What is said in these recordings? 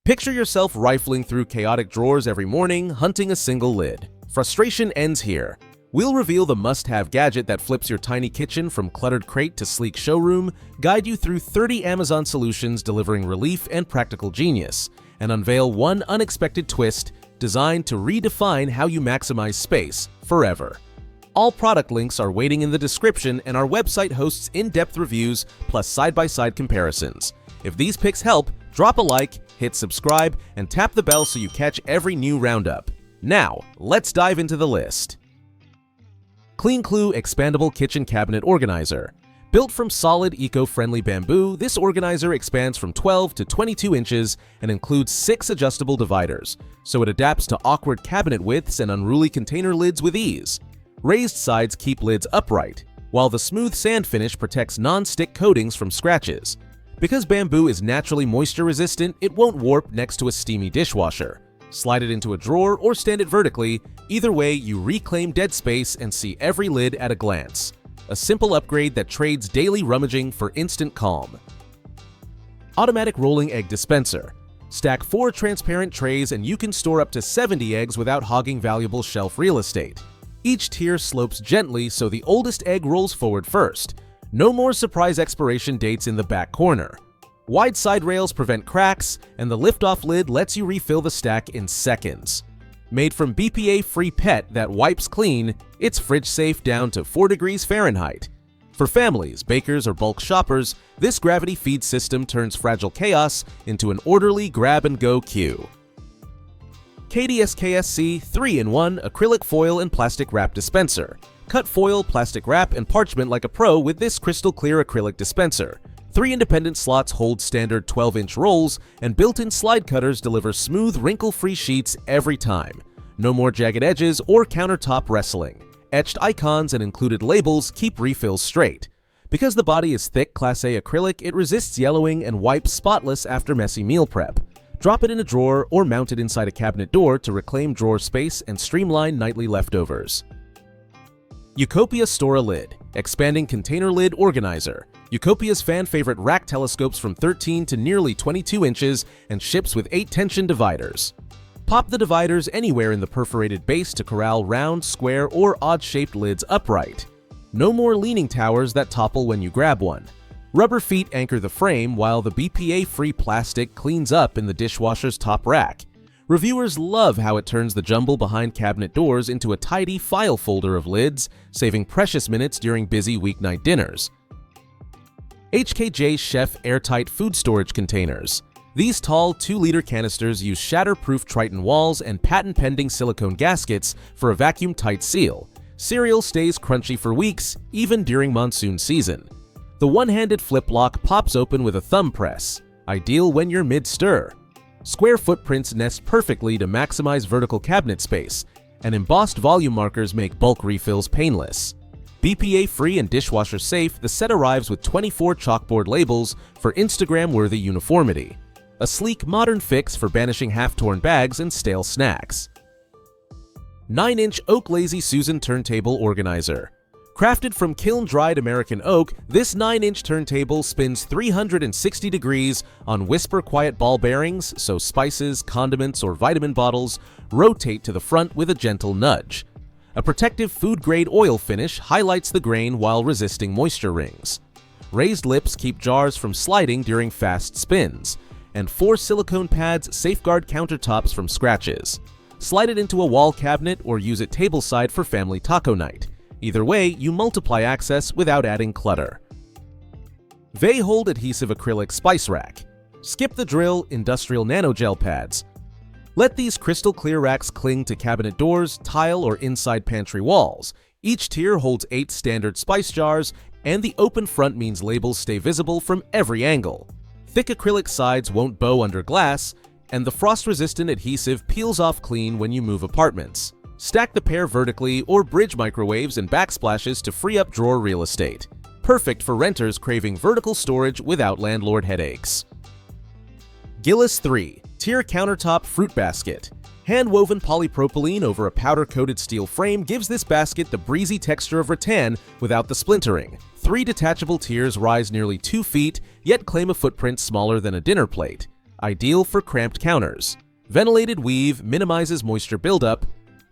Picture yourself rifling through chaotic drawers every morning, hunting a single lid. Frustration ends here. We'll reveal the must-have gadget that flips your tiny kitchen from cluttered crate to sleek showroom, guide you through 30 Amazon solutions delivering relief and practical genius, and unveil one unexpected twist designed to redefine how you maximize space forever. All product links are waiting in the description, and our website hosts in-depth reviews plus side-by-side comparisons. If these picks help, drop a like, hit subscribe, and tap the bell so you catch every new roundup. Now, let's dive into the list. CleanClue Expandable Kitchen Cabinet Organizer. Built from solid, eco-friendly bamboo, this organizer expands from 12 to 22 inches and includes 6 adjustable dividers, so it adapts to awkward cabinet widths and unruly container lids with ease. Raised sides keep lids upright, while the smooth sand finish protects non-stick coatings from scratches. Because bamboo is naturally moisture-resistant, it won't warp next to a steamy dishwasher. Slide it into a drawer or stand it vertically. Either way, you reclaim dead space and see every lid at a glance. A simple upgrade that trades daily rummaging for instant calm. Automatic Rolling Egg Dispenser. Stack 4 transparent trays and you can store up to 70 eggs without hogging valuable shelf real estate. Each tier slopes gently so the oldest egg rolls forward first. No more surprise expiration dates in the back corner. Wide side rails prevent cracks, and the lift-off lid lets you refill the stack in seconds. Made from BPA-free PET that wipes clean, it's fridge-safe down to 4 degrees Fahrenheit. For families, bakers, or bulk shoppers, this gravity-feed system turns fragile chaos into an orderly grab-and-go queue. KDSKSC 3-in-1 Acrylic Foil and Plastic Wrap Dispenser. Cut foil, plastic wrap, and parchment like a pro with this crystal clear acrylic dispenser. 3 independent slots hold standard 12-inch rolls, and built-in slide cutters deliver smooth, wrinkle-free sheets every time. No more jagged edges or countertop wrestling. Etched icons and included labels keep refills straight. Because the body is thick Class A acrylic, it resists yellowing and wipes spotless after messy meal prep. Drop it in a drawer or mount it inside a cabinet door to reclaim drawer space and streamline nightly leftovers. Eucopia Store Lid. Expanding Container Lid Organizer. Eucopia's fan-favorite rack telescopes from 13 to nearly 22 inches and ships with 8 tension dividers. Pop the dividers anywhere in the perforated base to corral round, square, or odd-shaped lids upright. No more leaning towers that topple when you grab one. Rubber feet anchor the frame while the BPA-free plastic cleans up in the dishwasher's top rack. Reviewers love how it turns the jumble behind cabinet doors into a tidy file folder of lids, saving precious minutes during busy weeknight dinners. HKJ Chef Airtight Food Storage Containers. These tall 2-liter canisters use shatter-proof Triton walls and patent-pending silicone gaskets for a vacuum-tight seal. Cereal stays crunchy for weeks, even during monsoon season. The one-handed flip lock pops open with a thumb press, ideal when you're mid-stir. Square footprints nest perfectly to maximize vertical cabinet space, and embossed volume markers make bulk refills painless. BPA-free and dishwasher-safe, the set arrives with 24 chalkboard labels for Instagram-worthy uniformity. A sleek, modern fix for banishing half-torn bags and stale snacks. 9-inch Oak Lazy Susan Turntable Organizer. Crafted from kiln-dried American oak, this 9-inch turntable spins 360 degrees on whisper-quiet ball bearings so spices, condiments, or vitamin bottles rotate to the front with a gentle nudge. A protective food-grade oil finish highlights the grain while resisting moisture rings. Raised lips keep jars from sliding during fast spins, and 4 silicone pads safeguard countertops from scratches. Slide it into a wall cabinet or use it tableside for family taco night. Either way, you multiply access without adding clutter. Hold Adhesive Acrylic Spice Rack. Skip the drill, industrial nanogel pads. Let these crystal clear racks cling to cabinet doors, tile, or inside pantry walls. Each tier holds 8 standard spice jars, and the open front means labels stay visible from every angle. Thick acrylic sides won't bow under glass, and the frost-resistant adhesive peels off clean when you move apartments. Stack the pair vertically or bridge microwaves and backsplashes to free up drawer real estate. Perfect for renters craving vertical storage without landlord headaches. Gillis 3 Tier Countertop Fruit Basket. Hand-woven polypropylene over a powder-coated steel frame gives this basket the breezy texture of rattan without the splintering. 3 detachable tiers rise nearly 2 feet, yet claim a footprint smaller than a dinner plate. ideal for cramped counters. Ventilated weave minimizes moisture buildup,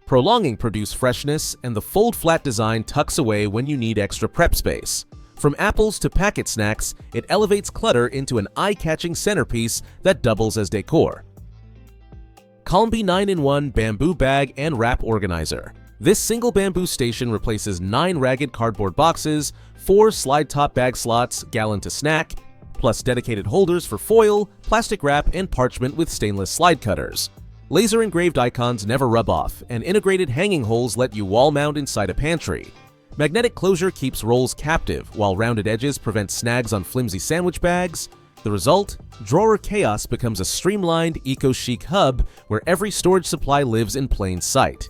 prolonging produce freshness, and the fold-flat design tucks away when you need extra prep space. From apples to packet snacks, it elevates clutter into an eye-catching centerpiece that doubles as decor. Calmby 9-in-1 Bamboo Bag and Wrap Organizer. This single bamboo station replaces 9 ragged cardboard boxes, 4 slide-top bag slots, gallon to snack, plus dedicated holders for foil, plastic wrap, and parchment with stainless slide cutters. Laser-engraved icons never rub off, and integrated hanging holes let you wall mount inside a pantry. Magnetic closure keeps rolls captive, while rounded edges prevent snags on flimsy sandwich bags. The result? Drawer chaos becomes a streamlined, eco-chic hub where every storage supply lives in plain sight.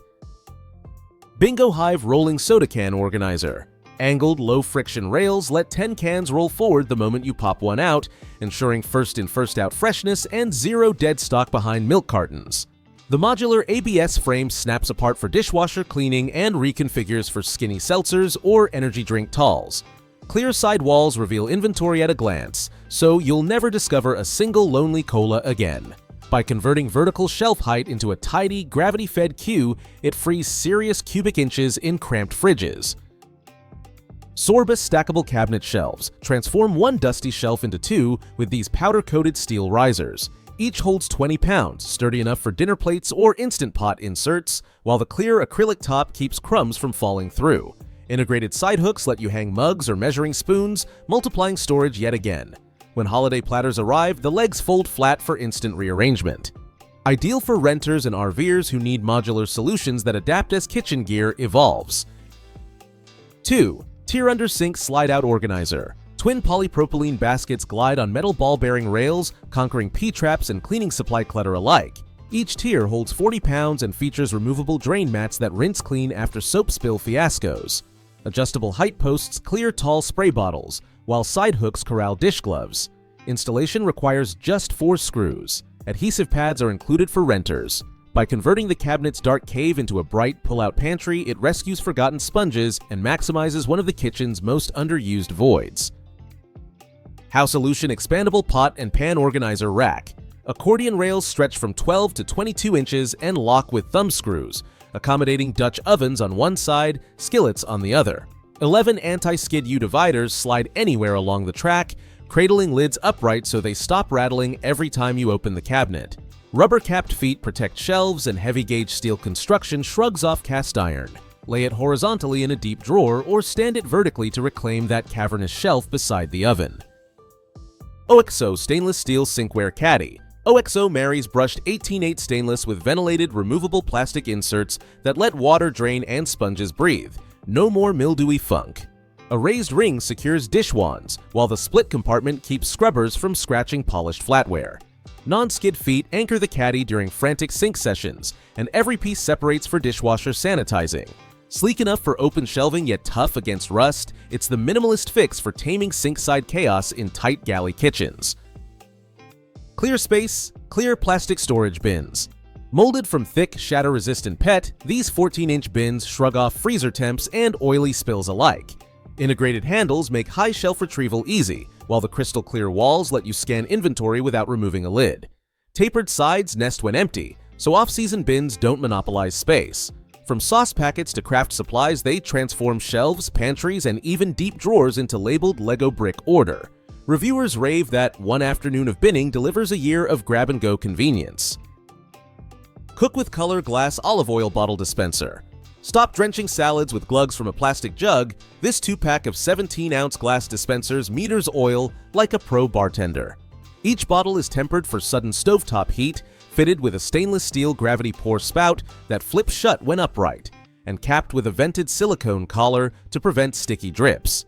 Bingo Hive Rolling Soda Can Organizer. Angled, low-friction rails let 10 cans roll forward the moment you pop one out, ensuring first-in, first-out freshness and zero dead stock behind milk cartons. The modular ABS frame snaps apart for dishwasher cleaning and reconfigures for skinny seltzers or energy drink talls. Clear side walls reveal inventory at a glance, so you'll never discover a single lonely cola again. By converting vertical shelf height into a tidy, gravity-fed queue, it frees serious cubic inches in cramped fridges. Sorbus stackable cabinet shelves. Transform one dusty shelf into 2 with these powder-coated steel risers. Each holds 20 pounds, sturdy enough for dinner plates or Instant Pot inserts, while the clear acrylic top keeps crumbs from falling through. Integrated side hooks let you hang mugs or measuring spoons, multiplying storage yet again. When holiday platters arrive, the legs fold flat for instant rearrangement. Ideal for renters and RVers who need modular solutions that adapt as kitchen gear evolves. 2. Tier Under Sink Slide-Out Organizer. Twin polypropylene baskets glide on metal ball-bearing rails, conquering P-traps and cleaning supply clutter alike. Each tier holds 40 pounds and features removable drain mats that rinse clean after soap spill fiascos. Adjustable height posts clear tall spray bottles, while side hooks corral dish gloves. Installation requires just 4 screws. Adhesive pads are included for renters. By converting the cabinet's dark cave into a bright, pull-out pantry, it rescues forgotten sponges and maximizes one of the kitchen's most underused voids. Housolution Expandable Pot and Pan Organizer Rack. Accordion rails stretch from 12 to 22 inches and lock with thumb screws, accommodating Dutch ovens on one side, skillets on the other. 11 anti-skid U-dividers slide anywhere along the track, cradling lids upright so they stop rattling every time you open the cabinet. Rubber-capped feet protect shelves, and heavy-gauge steel construction shrugs off cast iron. Lay it horizontally in a deep drawer or stand it vertically to reclaim that cavernous shelf beside the oven. OXO Stainless Steel Sinkware Caddy. OXO marries brushed 18/8 stainless with ventilated removable plastic inserts that let water drain and sponges breathe. No more mildewy funk. A raised ring secures dish wands, while the split compartment keeps scrubbers from scratching polished flatware. Non-skid feet anchor the caddy during frantic sink sessions, and every piece separates for dishwasher sanitizing. Sleek enough for open shelving yet tough against rust, it's the minimalist fix for taming sink-side chaos in tight galley kitchens. Clear space, clear plastic storage bins. Molded from thick, shatter-resistant PET, these 14-inch bins shrug off freezer temps and oily spills alike. Integrated handles make high shelf retrieval easy, while the crystal-clear walls let you scan inventory without removing a lid. Tapered sides nest when empty, so off-season bins don't monopolize space. From sauce packets to craft supplies, they transform shelves, pantries, and even deep drawers into labeled Lego brick order. Reviewers rave that one afternoon of binning delivers a year of grab-and-go convenience. Cook with Color Glass Olive Oil Bottle Dispenser. Stop drenching salads with glugs from a plastic jug. This 2-pack of 17-ounce glass dispensers meters oil like a pro bartender. Each bottle is tempered for sudden stovetop heat, fitted with a stainless steel gravity pour spout that flips shut when upright, and capped with a vented silicone collar to prevent sticky drips.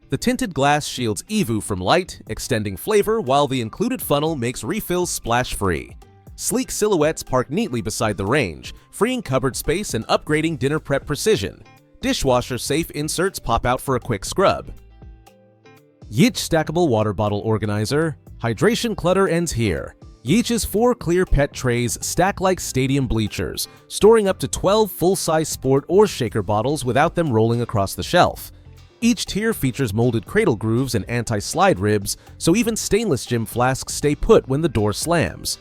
The tinted glass shields EVU from light, extending flavor, while the included funnel makes refills splash-free. Sleek silhouettes park neatly beside the range, freeing cupboard space and upgrading dinner prep precision. Dishwasher-safe inserts pop out for a quick scrub. Yeech Stackable Water Bottle Organizer. Hydration clutter ends here. Yeech's 4 clear PET trays stack like stadium bleachers, storing up to 12 full-size sport or shaker bottles without them rolling across the shelf. Each tier features molded cradle grooves and anti-slide ribs, so even stainless gym flasks stay put when the door slams.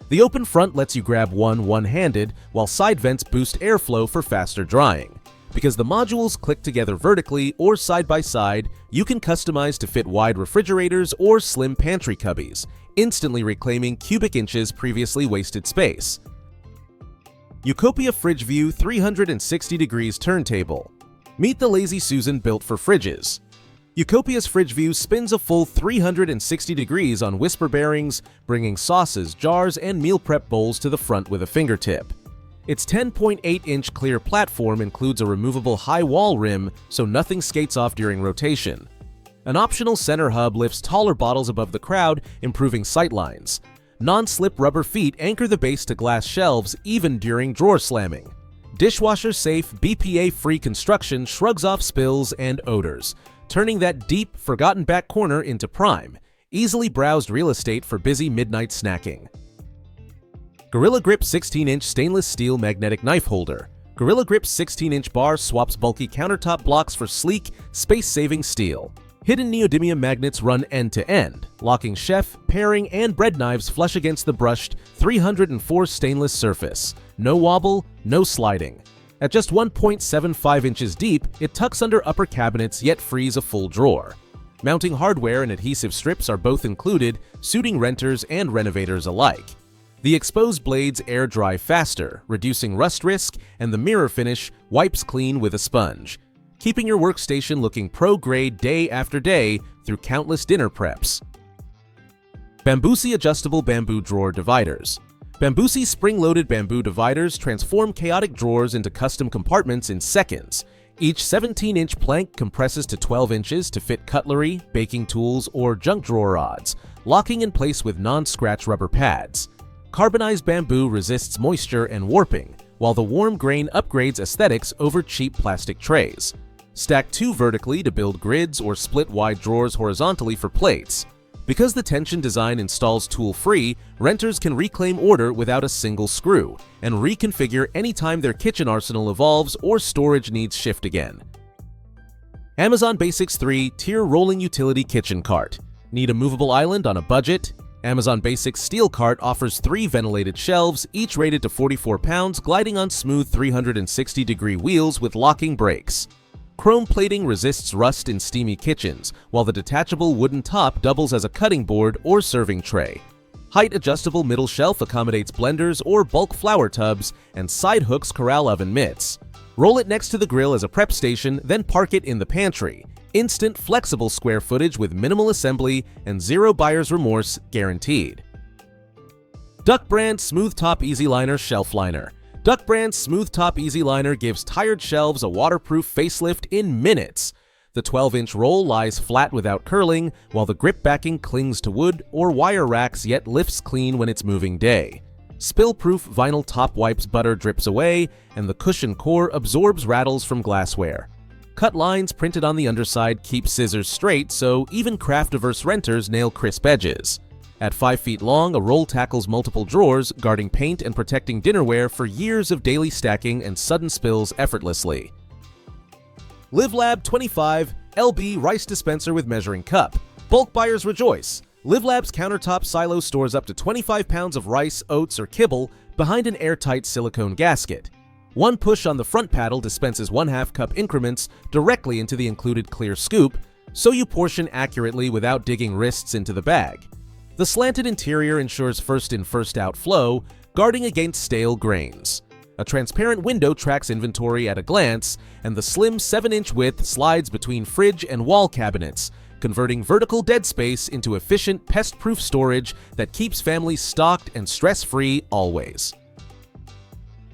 The open front lets you grab one-handed, while side vents boost airflow for faster drying. Because the modules click together vertically or side by side, you can customize to fit wide refrigerators or slim pantry cubbies, instantly reclaiming cubic inches previously wasted space. Utopia Fridge View 360 degrees turntable. Meet the Lazy Susan built for fridges. Utopia's Fridge View spins a full 360 degrees on whisper bearings, bringing sauces, jars, and meal prep bowls to the front with a fingertip. Its 10.8-inch clear platform includes a removable high wall rim so nothing skates off during rotation. An optional center hub lifts taller bottles above the crowd, improving sightlines. Non-slip rubber feet anchor the base to glass shelves even during drawer slamming. Dishwasher-safe, BPA-free construction shrugs off spills and odors, turning that deep, forgotten back corner into prime, easily browsed real estate for busy midnight snacking. Gorilla Grip 16-inch stainless steel magnetic knife holder. Gorilla Grip's 16-inch bar swaps bulky countertop blocks for sleek, space-saving steel. Hidden neodymium magnets run end-to-end, locking chef, paring, and bread knives flush against the brushed 304 stainless surface. No wobble, no sliding. At just 1.75 inches deep, it tucks under upper cabinets yet frees a full drawer. Mounting hardware and adhesive strips are both included, suiting renters and renovators alike. The exposed blades air dry faster, reducing rust risk, and the mirror finish wipes clean with a sponge, keeping your workstation looking pro-grade day after day through countless dinner preps. Bambusi Adjustable Bamboo Drawer Dividers. Bambusi's spring-loaded bamboo dividers transform chaotic drawers into custom compartments in seconds. Each 17-inch plank compresses to 12 inches to fit cutlery, baking tools, or junk drawer odds, locking in place with non-scratch rubber pads. Carbonized bamboo resists moisture and warping, while the warm grain upgrades aesthetics over cheap plastic trays. Stack two vertically to build grids or split wide drawers horizontally for plates. Because the tension design installs tool-free, renters can reclaim order without a single screw and reconfigure anytime their kitchen arsenal evolves or storage needs shift again. Amazon Basics 3 Tier Rolling Utility Kitchen Cart. Need a movable island on a budget? Amazon Basics Steel Cart offers 3 ventilated shelves, each rated to 44 pounds, gliding on smooth 360-degree wheels with locking brakes. Chrome plating resists rust in steamy kitchens, while the detachable wooden top doubles as a cutting board or serving tray. Height-adjustable middle shelf accommodates blenders or bulk flour tubs, and side hooks corral oven mitts. Roll it next to the grill as a prep station, then park it in the pantry. Instant, flexible square footage with minimal assembly and zero buyer's remorse guaranteed. Duck Brand Smooth Top Easy Liner Shelf Liner. Duck Brand's Smooth Top Easy Liner gives tired shelves a waterproof facelift in minutes. The 12-inch roll lies flat without curling, while the grip backing clings to wood or wire racks yet lifts clean when it's moving day. Spill-proof vinyl top wipes butter drips away, and the cushion core absorbs rattles from glassware. Cut lines printed on the underside keep scissors straight, so even craft-averse renters nail crisp edges. At 5 feet long, a roll tackles multiple drawers, guarding paint and protecting dinnerware for years of daily stacking and sudden spills effortlessly. LiveLab 25 LB Rice Dispenser with Measuring Cup. Bulk buyers rejoice! LiveLab's countertop silo stores up to 25 pounds of rice, oats, or kibble behind an airtight silicone gasket. One push on the front paddle dispenses 1/2 cup increments directly into the included clear scoop, so you portion accurately without digging wrists into the bag. The slanted interior ensures first-in, first-out flow, guarding against stale grains. A transparent window tracks inventory at a glance, and the slim 7-inch width slides between fridge and wall cabinets, converting vertical dead space into efficient, pest-proof storage that keeps families stocked and stress-free always.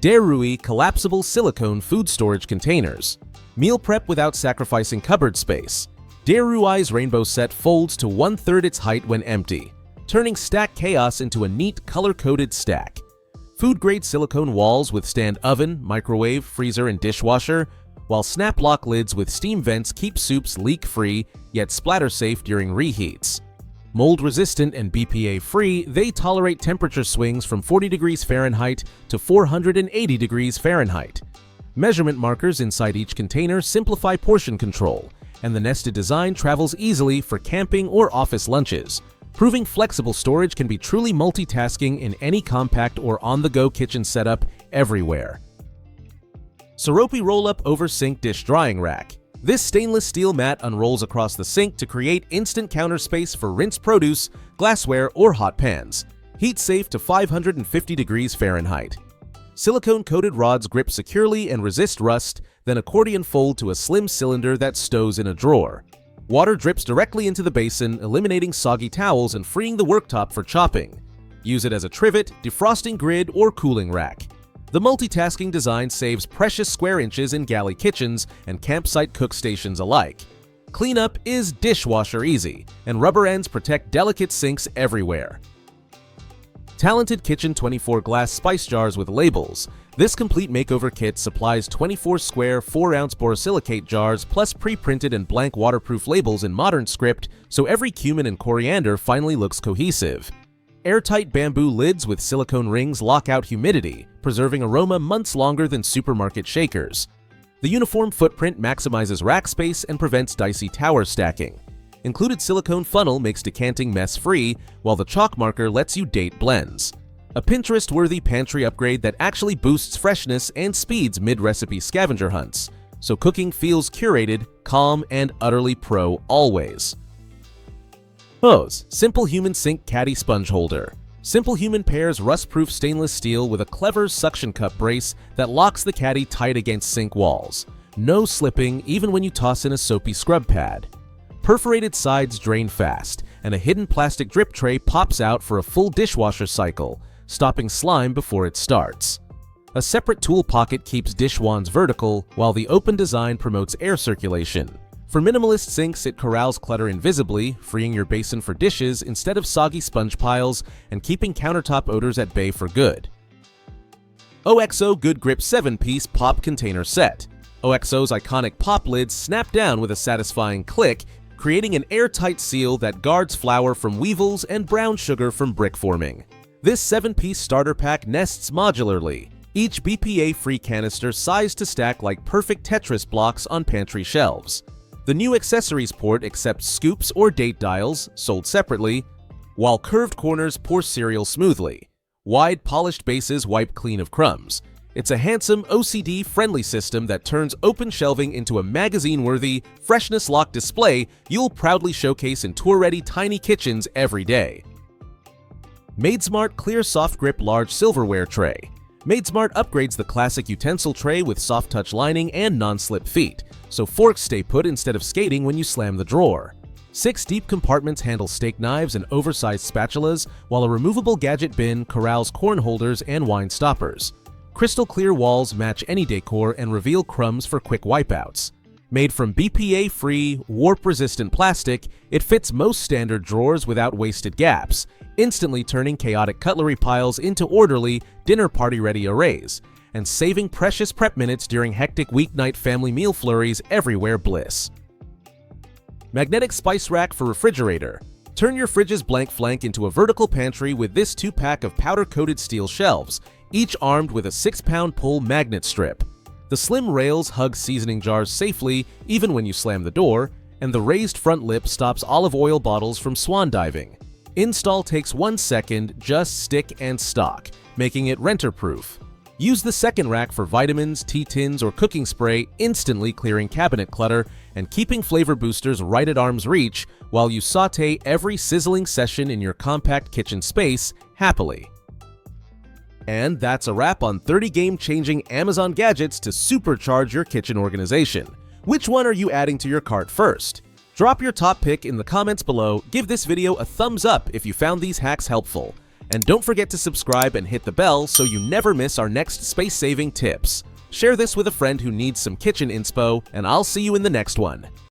Derui Collapsible Silicone Food Storage Containers. Meal prep without sacrificing cupboard space. Derui's rainbow set folds to 1/3 its height when empty, turning stack chaos into a neat, color-coded stack. Food-grade silicone walls withstand oven, microwave, freezer, and dishwasher, while snap-lock lids with steam vents keep soups leak-free, yet splatter-safe during reheats. Mold-resistant and BPA-free, they tolerate temperature swings from 40 degrees Fahrenheit to 480 degrees Fahrenheit. Measurement markers inside each container simplify portion control, and the nested design travels easily for camping or office lunches, proving flexible storage can be truly multitasking in any compact or on-the-go kitchen setup everywhere. Soropi Roll-Up Over Sink Dish Drying Rack. This stainless steel mat unrolls across the sink to create instant counter space for rinsed produce, glassware, or hot pans. Heat safe to 550 degrees Fahrenheit. Silicone-coated rods grip securely and resist rust, then accordion fold to a slim cylinder that stows in a drawer. Water drips directly into the basin, eliminating soggy towels and freeing the worktop for chopping. Use it as a trivet, defrosting grid, or cooling rack. The multitasking design saves precious square inches in galley kitchens and campsite cook stations alike. Cleanup is dishwasher easy, and rubber ends protect delicate sinks everywhere. Talented Kitchen 24 glass spice jars with labels. This complete makeover kit supplies 24 square 4-ounce borosilicate jars plus pre-printed and blank waterproof labels in modern script, so every cumin and coriander finally looks cohesive. Airtight bamboo lids with silicone rings lock out humidity, preserving aroma months longer than supermarket shakers. The uniform footprint maximizes rack space and prevents dicey tower stacking. Included silicone funnel makes decanting mess-free, while the chalk marker lets you date blends. A Pinterest-worthy pantry upgrade that actually boosts freshness and speeds mid-recipe scavenger hunts, so cooking feels curated, calm, and utterly pro always. Hose Simple Human Sink Caddy Sponge Holder. Simple Human pairs rust-proof stainless steel with a clever suction cup brace that locks the caddy tight against sink walls. No slipping even when you toss in a soapy scrub pad. Perforated sides drain fast, and a hidden plastic drip tray pops out for a full dishwasher cycle, stopping slime before it starts. A separate tool pocket keeps dish wands vertical, while the open design promotes air circulation. For minimalist sinks, it corrals clutter invisibly, freeing your basin for dishes instead of soggy sponge piles and keeping countertop odors at bay for good. OXO Good Grip 7-piece Pop Container Set. OXO's iconic pop lids snap down with a satisfying click, creating an airtight seal that guards flour from weevils and brown sugar from brick forming. This 7-piece starter pack nests modularly, each BPA-free canister sized to stack like perfect Tetris blocks on pantry shelves. The new accessories port accepts scoops or date dials, sold separately, while curved corners pour cereal smoothly. Wide polished bases wipe clean of crumbs. It's a handsome, OCD-friendly system that turns open shelving into a magazine-worthy, freshness-locked display you'll proudly showcase in tour-ready tiny kitchens every day. MadeSmart Clear Soft Grip Large Silverware Tray. MadeSmart upgrades the classic utensil tray with soft-touch lining and non-slip feet, so forks stay put instead of skating when you slam the drawer. 6 deep compartments handle steak knives and oversized spatulas, while a removable gadget bin corrals corn holders and wine stoppers. Crystal clear walls match any decor and reveal crumbs for quick wipeouts. Made from BPA-free, warp-resistant plastic, it fits most standard drawers without wasted gaps, instantly turning chaotic cutlery piles into orderly, dinner party-ready arrays, and saving precious prep minutes during hectic weeknight family meal flurries everywhere bliss. Magnetic Spice Rack for Refrigerator. Turn your fridge's blank flank into a vertical pantry with this 2-pack of powder-coated steel shelves, each armed with a 6-pound pull magnet strip. The slim rails hug seasoning jars safely even when you slam the door, and the raised front lip stops olive oil bottles from swan diving. Install takes 1 second, just stick and stock, making it renter-proof. Use the second rack for vitamins, tea tins, or cooking spray, instantly clearing cabinet clutter and keeping flavor boosters right at arm's reach while you saute every sizzling session in your compact kitchen space happily. And that's a wrap on 30 game-changing Amazon gadgets to supercharge your kitchen organization. Which one are you adding to your cart first? Drop your top pick in the comments below, give this video a thumbs up if you found these hacks helpful, and don't forget to subscribe and hit the bell so you never miss our next space-saving tips. Share this with a friend who needs some kitchen inspo, and I'll see you in the next one.